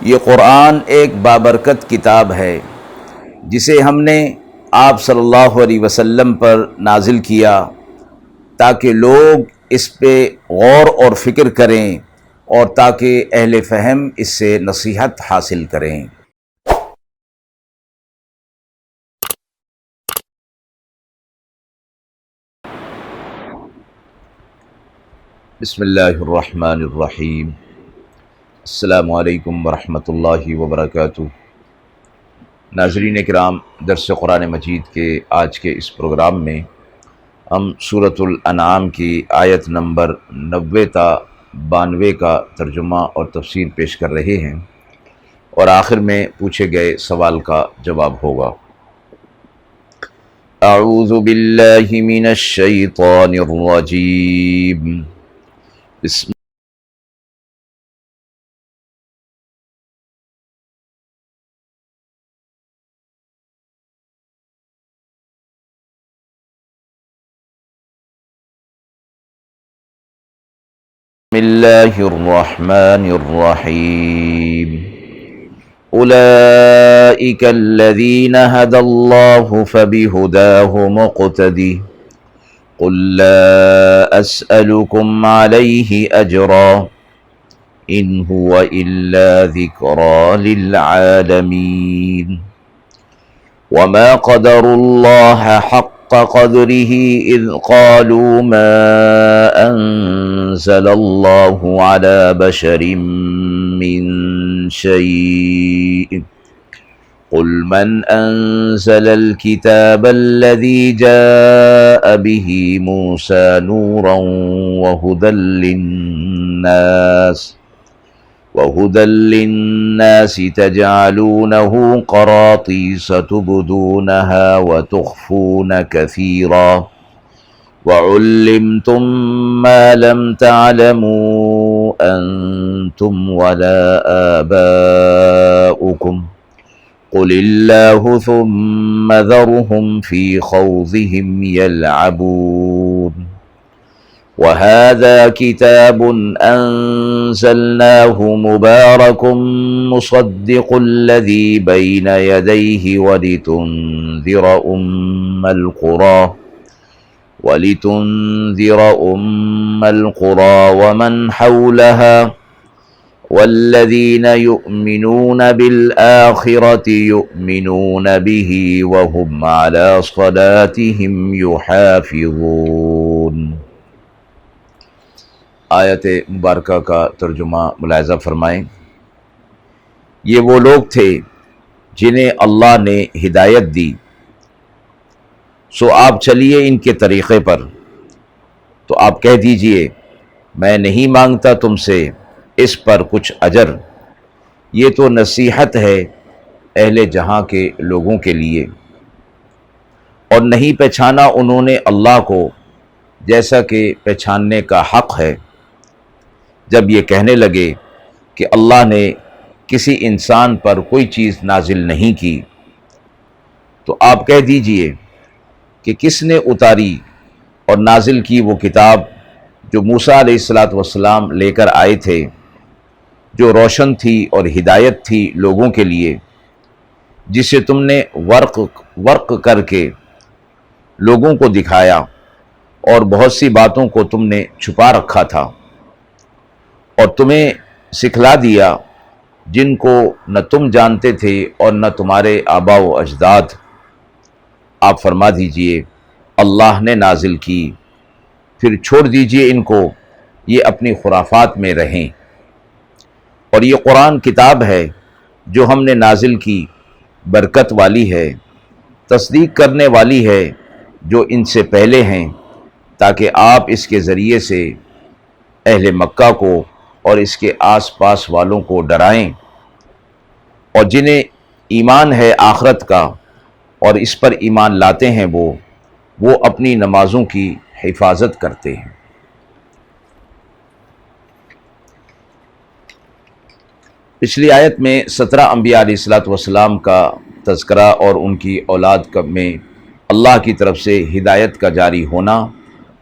یہ قرآن ایک بابرکت کتاب ہے جسے ہم نے آپ صلی اللہ علیہ وسلم پر نازل کیا تاکہ لوگ اس پہ غور اور فکر کریں اور تاکہ اہل فہم اس سے نصیحت حاصل کریں۔ بسم اللہ الرحمن الرحیم۔ السلام علیکم ورحمۃ اللہ وبرکاتہ۔ ناظرین کرام، درس قرآن مجید کے آج کے اس پروگرام میں ہم سورۃ الانعام کی آیت نمبر 90 تا 92 کا ترجمہ اور تفسیر پیش کر رہے ہیں، اور آخر میں پوچھے گئے سوال کا جواب ہوگا۔ اعوذ باللہ من الشیطان الرجیم، بسم اللہ الرحمن الرحیم۔ اولئک الذین ھدی اللہ فبہداہ مقتدی، قل لا اسألکم علیہ اجرا ان هو الا ذکری للعالمین، وما قدروا اللہ حق قدره اذ قالوا ما انزل اللہ على بشر من شيء، قل من انزل الكتاب الذي جاء به موسى نورا وهدى للناس تجعلونه قراطيس تبدونها وتخفون كثيرا، وعلمتم ما لم تعلموا أنتم ولا آباؤكم، قل الله ثم ذرهم في خوضهم يلعبون، وهذا كتاب أنزلناه مبارك مصدق الذي بين يديه ولتنذر أم القرى ومن حولها، والذين يؤمنون بالآخرة يؤمنون به وهم على صلاتهم يحافظون۔ آیت مبارکہ کا ترجمہ ملاحظہ فرمائیں۔ یہ وہ لوگ تھے جنہیں اللہ نے ہدایت دی، سو آپ چلیے ان کے طریقے پر، تو آپ کہہ دیجئے میں نہیں مانگتا تم سے اس پر کچھ اجر، یہ تو نصیحت ہے اہل جہاں کے لوگوں کے لیے، اور نہیں پہچانا انہوں نے اللہ کو جیسا کہ پہچاننے کا حق ہے۔ جب یہ کہنے لگے کہ اللہ نے کسی انسان پر کوئی چیز نازل نہیں کی، تو آپ کہہ دیجئے کہ کس نے اتاری اور نازل کی وہ کتاب جو موسیٰ علیہ السلام لے کر آئے تھے، جو روشن تھی اور ہدایت تھی لوگوں کے لیے، جسے تم نے ورق کر کے لوگوں کو دکھایا، اور بہت سی باتوں کو تم نے چھپا رکھا تھا، اور تمہیں سکھلا دیا جن کو نہ تم جانتے تھے اور نہ تمہارے آباء و اجداد۔ آپ فرما دیجئے اللہ نے نازل کی، پھر چھوڑ دیجئے ان کو، یہ اپنی خرافات میں رہیں، اور یہ قرآن کتاب ہے جو ہم نے نازل کی، برکت والی ہے، تصدیق کرنے والی ہے جو ان سے پہلے ہیں، تاکہ آپ اس کے ذریعے سے اہل مکہ کو اور اس کے آس پاس والوں کو ڈرائیں، اور جنہیں ایمان ہے آخرت کا اور اس پر ایمان لاتے ہیں وہ اپنی نمازوں کی حفاظت کرتے ہیں۔ پچھلی آیت میں 17 انبیاء علیہ السلام کا تذکرہ اور ان کی اولاد میں اللہ کی طرف سے ہدایت کا جاری ہونا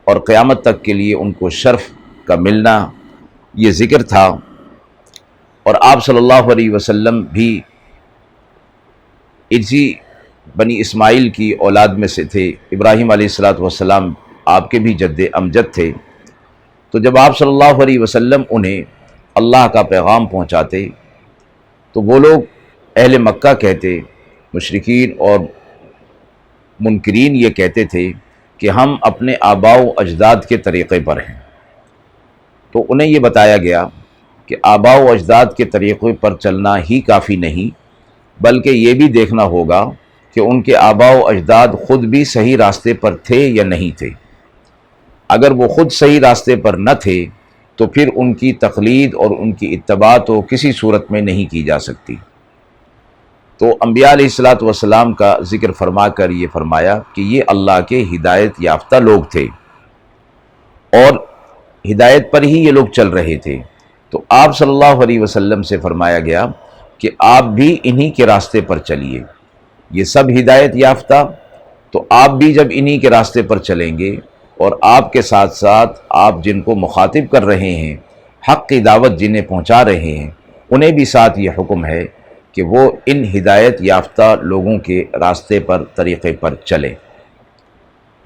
اور قیامت تک کے لیے ان کو شرف کا ملنا، یہ ذکر تھا، اور آپ صلی اللہ علیہ وسلم بھی اسی بنی اسماعیل کی اولاد میں سے تھے، ابراہیم علیہ السلام آپ کے بھی جد امجد تھے۔ تو جب آپ صلی اللہ علیہ وسلم انہیں اللہ کا پیغام پہنچاتے تو وہ لوگ اہل مکہ کہتے، مشرکین اور منکرین یہ کہتے تھے کہ ہم اپنے آباء و اجداد کے طریقے پر ہیں۔ تو انہیں یہ بتایا گیا کہ آباء و اجداد کے طریقے پر چلنا ہی کافی نہیں، بلکہ یہ بھی دیکھنا ہوگا کہ ان کے آباء و اجداد خود بھی صحیح راستے پر تھے یا نہیں تھے۔ اگر وہ خود صحیح راستے پر نہ تھے تو پھر ان کی تقلید اور ان کی اتباع تو کسی صورت میں نہیں کی جا سکتی۔ تو انبیاء علیہ السلام کا ذکر فرما کر یہ فرمایا کہ یہ اللہ کے ہدایت یافتہ لوگ تھے اور ہدایت پر ہی یہ لوگ چل رہے تھے۔ تو آپ صلی اللہ علیہ وسلم سے فرمایا گیا کہ آپ بھی انہی کے راستے پر چلیے، یہ سب ہدایت یافتہ، تو آپ بھی جب انہی کے راستے پر چلیں گے اور آپ کے ساتھ ساتھ آپ جن کو مخاطب کر رہے ہیں، حق کی دعوت جنہیں پہنچا رہے ہیں، انہیں بھی ساتھ یہ حکم ہے کہ وہ ان ہدایت یافتہ لوگوں کے راستے پر طریقے پر چلیں،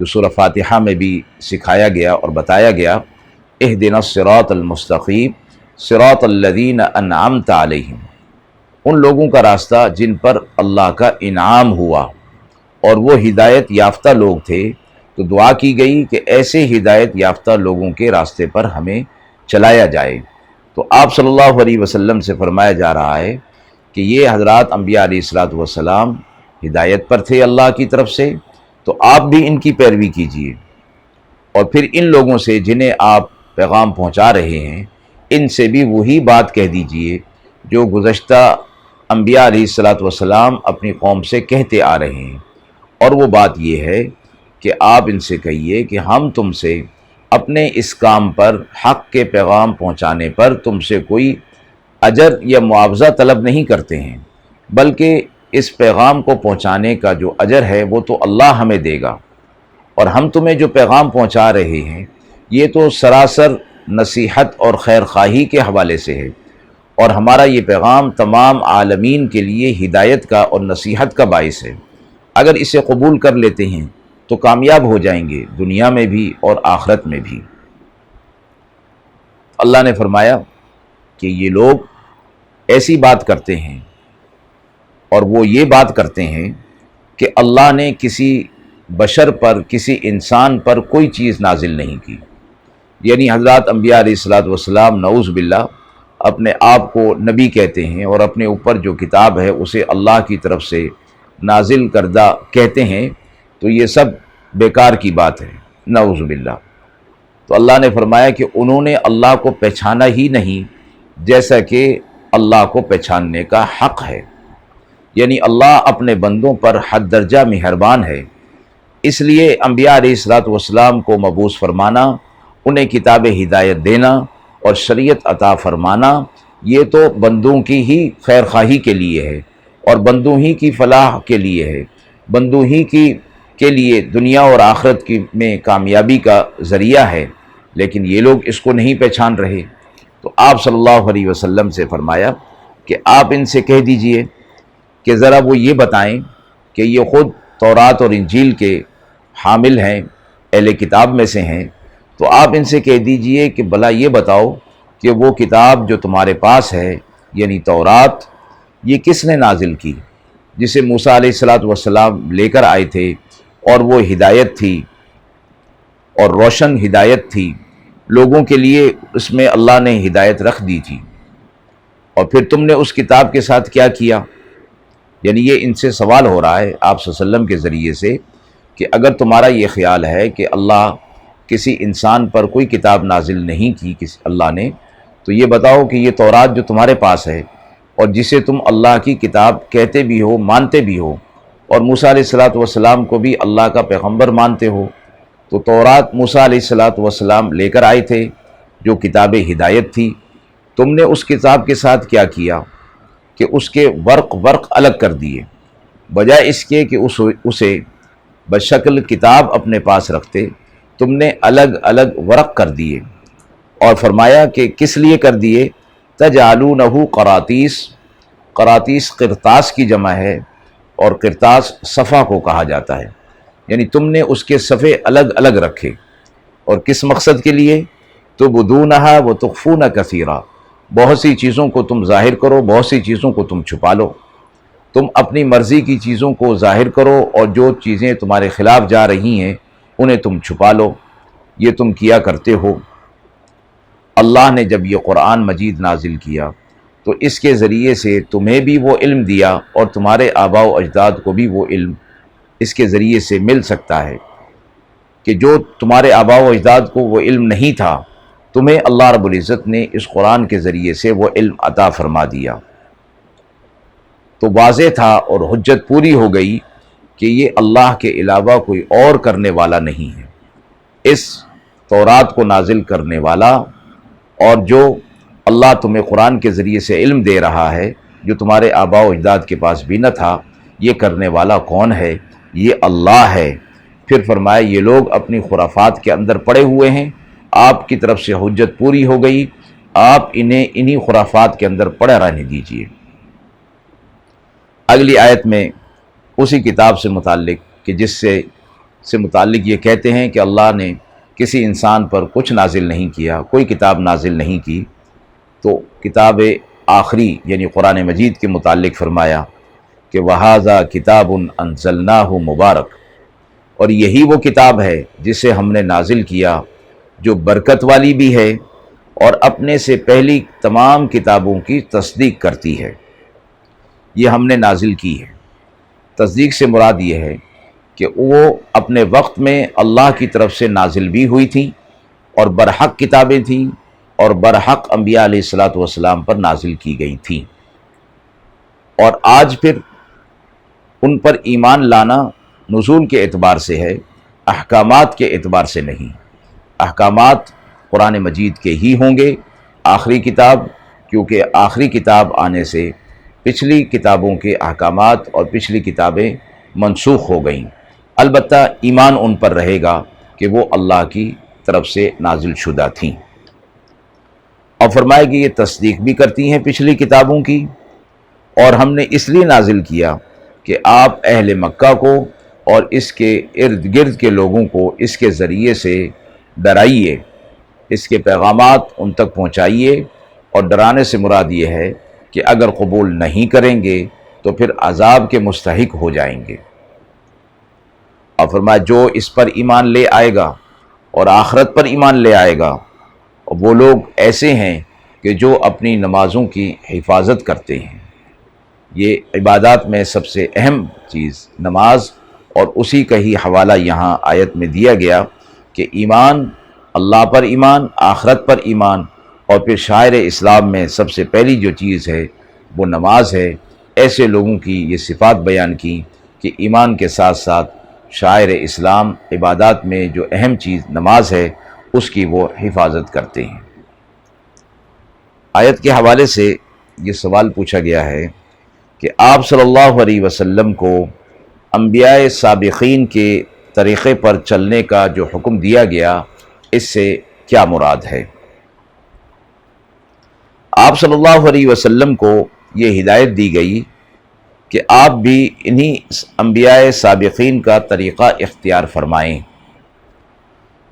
جو سورہ فاتحہ میں بھی سکھایا گیا اور بتایا گیا، اہدنا الصراط المستقیم صراط الذین انعمت علیہم، ان لوگوں کا راستہ جن پر اللہ کا انعام ہوا، اور وہ ہدایت یافتہ لوگ تھے۔ تو دعا کی گئی کہ ایسے ہدایت یافتہ لوگوں کے راستے پر ہمیں چلایا جائے۔ تو آپ صلی اللہ علیہ وسلم سے فرمایا جا رہا ہے کہ یہ حضرات انبیاء علیہ السلام ہدایت پر تھے اللہ کی طرف سے، تو آپ بھی ان کی پیروی کیجیے، اور پھر ان لوگوں سے جنہیں آپ پیغام پہنچا رہے ہیں، ان سے بھی وہی بات کہہ دیجیے جو گزشتہ انبیاء علیہ السلام اپنی قوم سے کہتے آ رہے ہیں، اور وہ بات یہ ہے کہ آپ ان سے کہیے کہ ہم تم سے اپنے اس کام پر، حق کے پیغام پہنچانے پر تم سے کوئی اجر یا معاوضہ طلب نہیں کرتے ہیں، بلکہ اس پیغام کو پہنچانے کا جو اجر ہے وہ تو اللہ ہمیں دے گا، اور ہم تمہیں جو پیغام پہنچا رہے ہیں یہ تو سراسر نصیحت اور خیر خواہی کے حوالے سے ہے، اور ہمارا یہ پیغام تمام عالمین کے لیے ہدایت کا اور نصیحت کا باعث ہے۔ اگر اسے قبول کر لیتے ہیں تو کامیاب ہو جائیں گے، دنیا میں بھی اور آخرت میں بھی۔ اللہ نے فرمایا کہ یہ لوگ ایسی بات کرتے ہیں، اور وہ یہ بات کرتے ہیں کہ اللہ نے کسی بشر پر، کسی انسان پر کوئی چیز نازل نہیں کی، یعنی حضرات انبیاء علیہ السلام نعوذ باللہ اپنے آپ کو نبی کہتے ہیں، اور اپنے اوپر جو کتاب ہے اسے اللہ کی طرف سے نازل کردہ کہتے ہیں، تو یہ سب بیکار کی بات ہے، نعوذ باللہ۔ تو اللہ نے فرمایا کہ انہوں نے اللہ کو پہچانا ہی نہیں جیسا کہ اللہ کو پہچاننے کا حق ہے، یعنی اللہ اپنے بندوں پر حد درجہ مہربان ہے، اس لیے انبیاء علیہ السلام کو مبعوث فرمانا، انہیں کتاب ہدایت دینا اور شریعت عطا فرمانا، یہ تو بندوں کی ہی خیر خواہی کے لیے ہے، اور بندوں ہی کی فلاح کے لیے ہے، بندوں ہی کے لیے دنیا اور آخرت کی میں کامیابی کا ذریعہ ہے، لیکن یہ لوگ اس کو نہیں پہچان رہے۔ تو آپ صلی اللہ علیہ وسلم سے فرمایا کہ آپ ان سے کہہ دیجئے کہ ذرا وہ یہ بتائیں کہ یہ خود تورات اور انجیل کے حامل ہیں، اہل کتاب میں سے ہیں، تو آپ ان سے کہہ دیجئے کہ بھلا یہ بتاؤ کہ وہ کتاب جو تمہارے پاس ہے، یعنی تورات، یہ کس نے نازل کی، جسے موسیٰ علیہ السلام لے کر آئے تھے، اور وہ ہدایت تھی اور روشن ہدایت تھی لوگوں کے لیے، اس میں اللہ نے ہدایت رکھ دی تھی، اور پھر تم نے اس کتاب کے ساتھ کیا کیا؟ یعنی یہ ان سے سوال ہو رہا ہے آپ صلی اللہ علیہ وسلم کے ذریعے سے کہ اگر تمہارا یہ خیال ہے کہ اللہ کسی انسان پر کوئی کتاب نازل نہیں کی اللہ نے، تو یہ بتاؤ کہ یہ تورات جو تمہارے پاس ہے اور جسے تم اللہ کی کتاب کہتے بھی ہو، مانتے بھی ہو، اور موسیٰ علیہ السلام کو بھی اللہ کا پیغمبر مانتے ہو، تو تورات موسیٰ علیہ السلام لے کر آئے تھے جو کتاب ہدایت تھی، تم نے اس کتاب کے ساتھ کیا کیا کہ اس کے ورق الگ کر دیے، بجائے اس کے کہ اسے بشکل کتاب اپنے پاس رکھتے، تم نے الگ الگ ورق کر دیے، اور فرمایا کہ کس لیے کر دیے تجعلونہ قراطیس، قراطیس قرطاس کی جمع ہے، اور قرطاس صفحہ کو کہا جاتا ہے، یعنی تم نے اس کے صفحے الگ الگ رکھے، اور کس مقصد کے لیے؟ تبدونہا وتخفون کثیرا، بہت سی چیزوں کو تم ظاہر کرو، بہت سی چیزوں کو تم چھپا لو، تم اپنی مرضی کی چیزوں کو ظاہر کرو، اور جو چیزیں تمہارے خلاف جا رہی ہیں انہیں تم چھپا لو، یہ تم کیا کرتے ہو۔ اللہ نے جب یہ قرآن مجید نازل کیا تو اس کے ذریعے سے تمہیں بھی وہ علم دیا، اور تمہارے آباء و اجداد کو بھی وہ علم اس کے ذریعے سے مل سکتا ہے کہ جو تمہارے آباء و اجداد کو وہ علم نہیں تھا، تمہیں اللہ رب العزت نے اس قرآن کے ذریعے سے وہ علم عطا فرما دیا۔ تو واضح تھا اور حجت پوری ہو گئی کہ یہ اللہ کے علاوہ کوئی اور کرنے والا نہیں ہے، اس تورات کو نازل کرنے والا، اور جو اللہ تمہیں قرآن کے ذریعے سے علم دے رہا ہے جو تمہارے آباء و اجداد کے پاس بھی نہ تھا، یہ کرنے والا کون ہے؟ یہ اللہ ہے۔ پھر فرمایا یہ لوگ اپنی خرافات کے اندر پڑے ہوئے ہیں، آپ کی طرف سے حجت پوری ہو گئی، آپ انہیں انہی خرافات کے اندر پڑے رہنے دیجیے۔ اگلی آیت میں اسی کتاب سے متعلق کہ جس سے متعلق یہ کہتے ہیں کہ اللہ نے کسی انسان پر کچھ نازل نہیں کیا، کوئی کتاب نازل نہیں کی، تو کتاب آخری یعنی قرآن مجید کے متعلق فرمایا کہ وَهَذَا كِتَابٌ أَنزَلْنَاهُ مُبَارَک، اور یہی وہ کتاب ہے جسے ہم نے نازل کیا جو برکت والی بھی ہے اور اپنے سے پہلی تمام کتابوں کی تصدیق کرتی ہے۔ یہ ہم نے نازل کی ہے، تصدیق سے مراد یہ ہے کہ وہ اپنے وقت میں اللہ کی طرف سے نازل بھی ہوئی تھیں اور برحق کتابیں تھیں، اور برحق انبیاء علیہ الصلوۃ والسلام پر نازل کی گئی تھیں، اور آج پھر ان پر ایمان لانا نزول کے اعتبار سے ہے، احکامات کے اعتبار سے نہیں۔ احکامات قرآن مجید کے ہی ہوں گے، آخری کتاب، کیونکہ آخری کتاب آنے سے پچھلی کتابوں کے احکامات اور پچھلی کتابیں منسوخ ہو گئیں، البتہ ایمان ان پر رہے گا کہ وہ اللہ کی طرف سے نازل شدہ تھیں۔ اور فرمائے کہ یہ تصدیق بھی کرتی ہیں پچھلی کتابوں کی، اور ہم نے اس لیے نازل کیا کہ آپ اہل مکہ کو اور اس کے ارد گرد کے لوگوں کو اس کے ذریعے سے ڈرائیے، اس کے پیغامات ان تک پہنچائیے، اور ڈرانے سے مراد یہ ہے کہ اگر قبول نہیں کریں گے تو پھر عذاب کے مستحق ہو جائیں گے۔ اور فرمایا جو اس پر ایمان لے آئے گا اور آخرت پر ایمان لے آئے گا، وہ لوگ ایسے ہیں کہ جو اپنی نمازوں کی حفاظت کرتے ہیں۔ یہ عبادات میں سب سے اہم چیز نماز، اور اسی کا ہی حوالہ یہاں آیت میں دیا گیا کہ ایمان، اللہ پر ایمان، آخرت پر ایمان، اور پھر شاعر اسلام میں سب سے پہلی جو چیز ہے وہ نماز ہے۔ ایسے لوگوں کی یہ صفات بیان کی کہ ایمان کے ساتھ ساتھ شاعر اسلام عبادات میں جو اہم چیز نماز ہے اس کی وہ حفاظت کرتے ہیں۔ آیت کے حوالے سے یہ سوال پوچھا گیا ہے کہ آپ صلی اللہ علیہ وسلم کو انبیاء سابقین کے طریقے پر چلنے کا جو حکم دیا گیا، اس سے کیا مراد ہے؟ آپ صلی اللہ علیہ وسلم کو یہ ہدایت دی گئی کہ آپ بھی انہی انبیاء سابقین کا طریقہ اختیار فرمائیں۔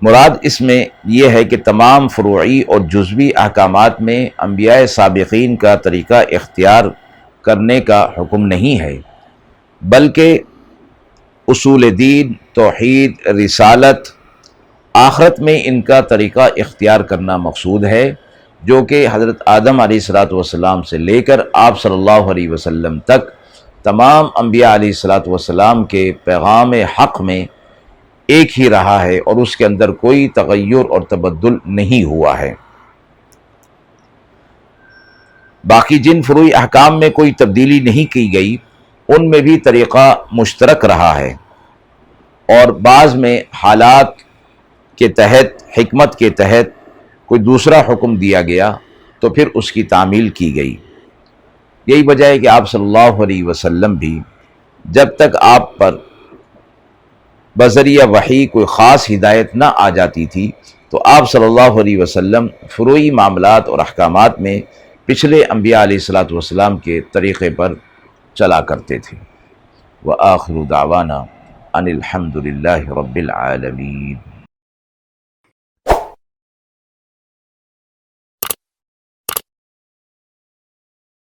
مراد اس میں یہ ہے کہ تمام فروعی اور جزوی احکامات میں انبیاء سابقین کا طریقہ اختیار کرنے کا حکم نہیں ہے، بلکہ اصول دین، توحید، رسالت، آخرت میں ان کا طریقہ اختیار کرنا مقصود ہے، جو کہ حضرت آدم علیہ الصلوۃ والسلام سے لے کر آپ صلی اللہ علیہ وسلم تک تمام انبیاء علیہ الصلوۃ والسلام کے پیغام حق میں ایک ہی رہا ہے، اور اس کے اندر کوئی تغیر اور تبدل نہیں ہوا ہے۔ باقی جن فروعی احکام میں کوئی تبدیلی نہیں کی گئی ان میں بھی طریقہ مشترک رہا ہے، اور بعض میں حالات کے تحت، حکمت کے تحت کوئی دوسرا حکم دیا گیا تو پھر اس کی تعمیل کی گئی۔ یہی وجہ ہے کہ آپ صلی اللہ علیہ وسلم بھی جب تک آپ پر بذریعہ وحی کوئی خاص ہدایت نہ آ جاتی تھی تو آپ صلی اللہ علیہ وسلم فروعی معاملات اور احکامات میں پچھلے انبیاء علیہ الصلوۃ والسلام کے طریقے پر چلا کرتے تھے۔ وآخر دعوانا ان الحمد للہ رب العالمین۔